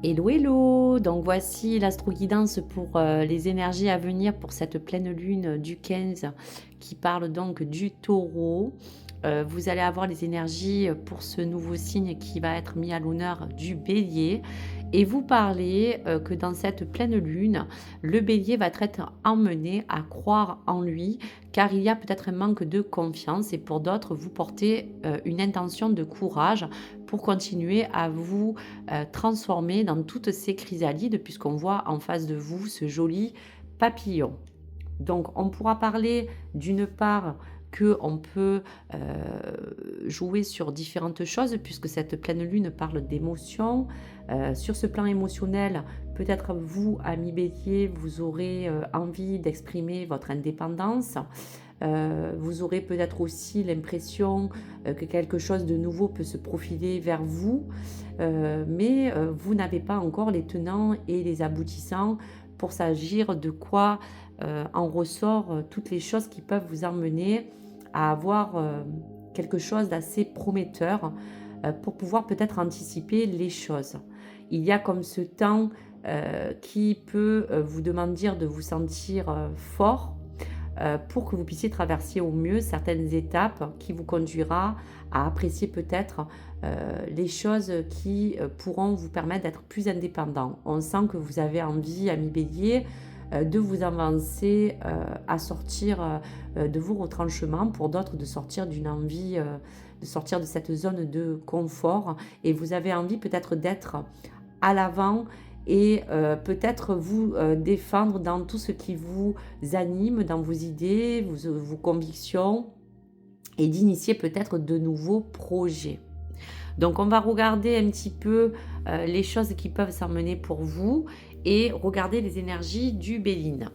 Hello, hello! Donc voici l'astro-guidance pour les énergies à venir pour cette pleine lune du 15 qui parle donc du taureau. Vous allez avoir les énergies pour ce nouveau signe qui va être mis à l'honneur du bélier. Et vous parlez que dans cette pleine lune, le bélier va être emmené à croire en lui car il y a peut-être un manque de confiance et pour d'autres, vous portez une intention de courage pour continuer à vous transformer dans toutes ces chrysalides puisqu'on voit en face de vous ce joli papillon. Donc on pourra parler d'une part qu'on peut jouer sur différentes choses puisque cette pleine lune parle d'émotions. Sur ce plan émotionnel, peut-être vous, amis bélier, vous aurez envie d'exprimer votre indépendance. Vous aurez peut-être aussi l'impression que quelque chose de nouveau peut se profiler vers vous, mais vous n'avez pas encore les tenants et les aboutissants pour s'agir de quoi en ressort toutes les choses qui peuvent vous emmener à avoir quelque chose d'assez prometteur pour pouvoir peut-être anticiper les choses. Il y a comme ce temps qui peut vous demander de vous sentir fort pour que vous puissiez traverser au mieux certaines étapes qui vous conduira à apprécier peut-être les choses qui pourront vous permettre d'être plus indépendant. On sent que vous avez envie, ami bélier, de vous avancer à sortir de vos retranchements, pour d'autres de sortir d'une envie, de sortir de cette zone de confort, et vous avez envie peut-être d'être à l'avant et peut-être vous défendre dans tout ce qui vous anime, dans vos idées, vos convictions, et d'initier peut-être de nouveaux projets. Donc on va regarder un petit peu les choses qui peuvent s'emmener pour vous et regarder les énergies du Béline.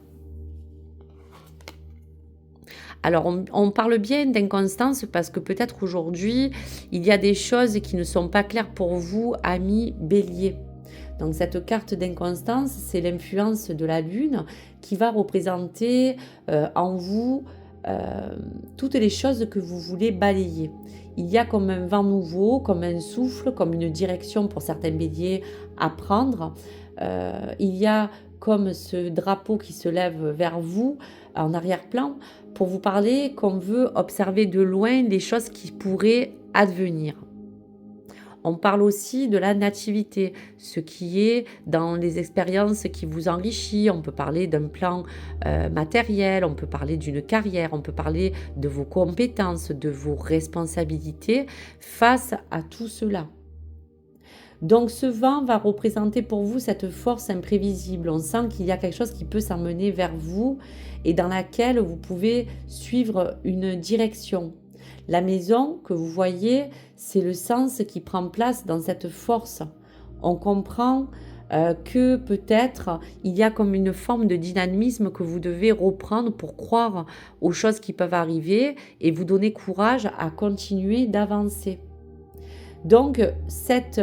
Alors, on parle bien d'inconstance parce que peut-être aujourd'hui, il y a des choses qui ne sont pas claires pour vous, amis bélier. Donc, cette carte d'inconstance, c'est l'influence de la Lune qui va représenter en vous toutes les choses que vous voulez balayer. Il y a comme un vent nouveau, comme un souffle, comme une direction pour certains béliers à prendre. Il y a comme ce drapeau qui se lève vers vous en arrière-plan pour vous parler qu'on veut observer de loin les choses qui pourraient advenir. On parle aussi de la nativité, ce qui est dans les expériences qui vous enrichit. On peut parler d'un plan matériel, on peut parler d'une carrière, on peut parler de vos compétences, de vos responsabilités face à tout cela. Donc ce vent va représenter pour vous cette force imprévisible. On sent qu'il y a quelque chose qui peut s'emmener vers vous et dans laquelle vous pouvez suivre une direction. La maison que vous voyez, c'est le sens qui prend place dans cette force. On comprend que peut-être il y a comme une forme de dynamisme que vous devez reprendre pour croire aux choses qui peuvent arriver et vous donner courage à continuer d'avancer. Donc, cette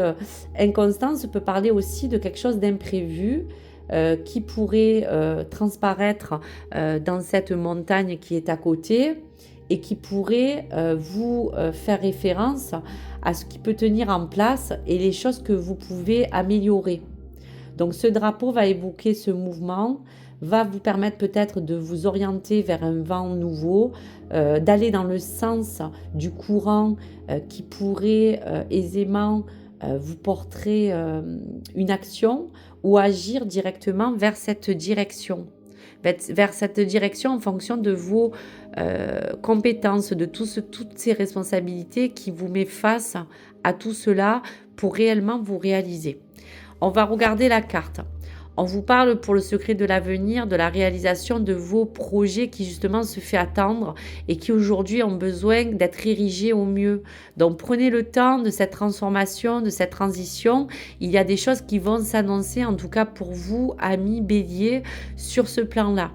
inconstance peut parler aussi de quelque chose d'imprévu qui pourrait transparaître dans cette montagne qui est à côté et qui pourrait vous faire référence à ce qui peut tenir en place et les choses que vous pouvez améliorer. Donc, ce drapeau va évoquer ce mouvement, va vous permettre peut-être de vous orienter vers un vent nouveau, d'aller dans le sens du courant qui pourrait aisément vous porter une action ou agir directement vers cette direction. Vers cette direction en fonction de vos compétences, de toutes ces responsabilités qui vous met face à tout cela pour réellement vous réaliser. On va regarder la carte. On vous parle pour le secret de l'avenir, de la réalisation de vos projets qui justement se fait attendre et qui aujourd'hui ont besoin d'être érigés au mieux. Donc prenez le temps de cette transformation, de cette transition. Il y a des choses qui vont s'annoncer, en tout cas pour vous, amis bélier, sur ce plan-là.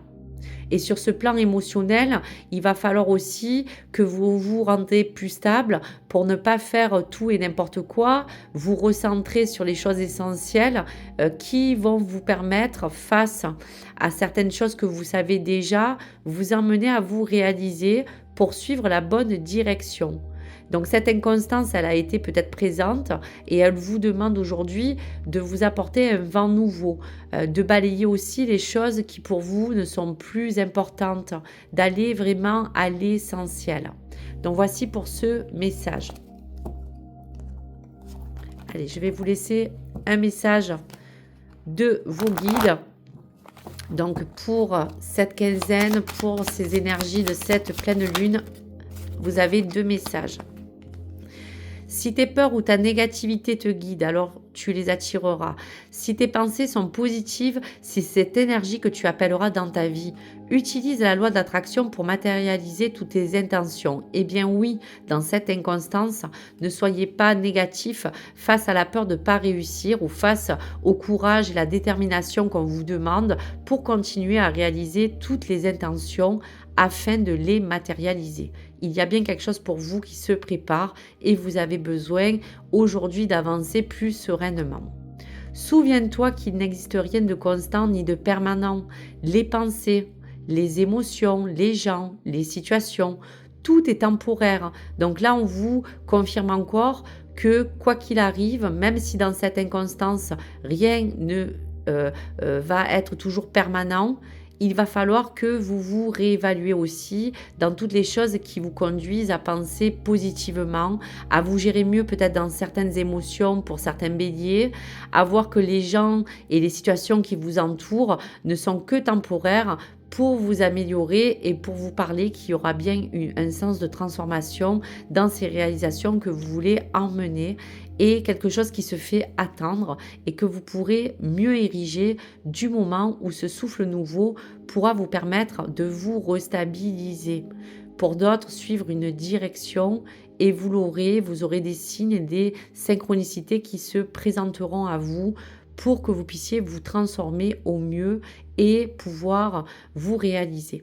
Et sur ce plan émotionnel, il va falloir aussi que vous vous rendez plus stable pour ne pas faire tout et n'importe quoi, vous recentrer sur les choses essentielles qui vont vous permettre, face à certaines choses que vous savez déjà, vous emmener à vous réaliser pour suivre la bonne direction. Donc cette inconstance, elle a été peut-être présente et elle vous demande aujourd'hui de vous apporter un vent nouveau, de balayer aussi les choses qui pour vous ne sont plus importantes, d'aller vraiment à l'essentiel. Donc voici pour ce message. Allez, je vais vous laisser un message de vos guides. Donc pour cette quinzaine, pour ces énergies de cette pleine lune, vous avez 2 messages. Si tes peurs ou ta négativité te guident, alors tu les attireras. Si tes pensées sont positives, c'est cette énergie que tu appelleras dans ta vie. Utilise la loi d'attraction pour matérialiser toutes tes intentions. Eh bien oui, dans cette inconstance, ne soyez pas négatif face à la peur de ne pas réussir ou face au courage et la détermination qu'on vous demande pour continuer à réaliser toutes les intentions afin de les matérialiser. Il y a bien quelque chose pour vous qui se prépare et vous avez besoin aujourd'hui d'avancer plus sereinement. Souviens-toi qu'il n'existe rien de constant ni de permanent. Les pensées, les émotions, les gens, les situations, tout est temporaire. Donc là, on vous confirme encore que quoi qu'il arrive, même si dans cette inconstance, rien ne va être toujours permanent, il va falloir que vous vous réévaluez aussi dans toutes les choses qui vous conduisent à penser positivement, à vous gérer mieux peut-être dans certaines émotions pour certains béliers, à voir que les gens et les situations qui vous entourent ne sont que temporaires pour vous améliorer et pour vous parler qu'il y aura bien un sens de transformation dans ces réalisations que vous voulez emmener et quelque chose qui se fait attendre et que vous pourrez mieux ériger du moment où ce souffle nouveau pourra vous permettre de vous restabiliser. Pour d'autres, suivre une direction et vous aurez des signes et des synchronicités qui se présenteront à vous pour que vous puissiez vous transformer au mieux et pouvoir vous réaliser.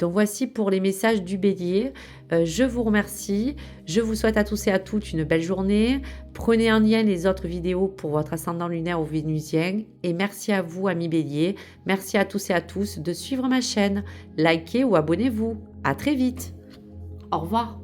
Donc voici pour les messages du bélier. Je vous remercie. Je vous souhaite à tous et à toutes une belle journée. Prenez en lien les autres vidéos pour votre ascendant lunaire ou vénusien. Et merci à vous, amis béliers. Merci à tous et à tous de suivre ma chaîne. Likez ou abonnez-vous. À très vite. Au revoir.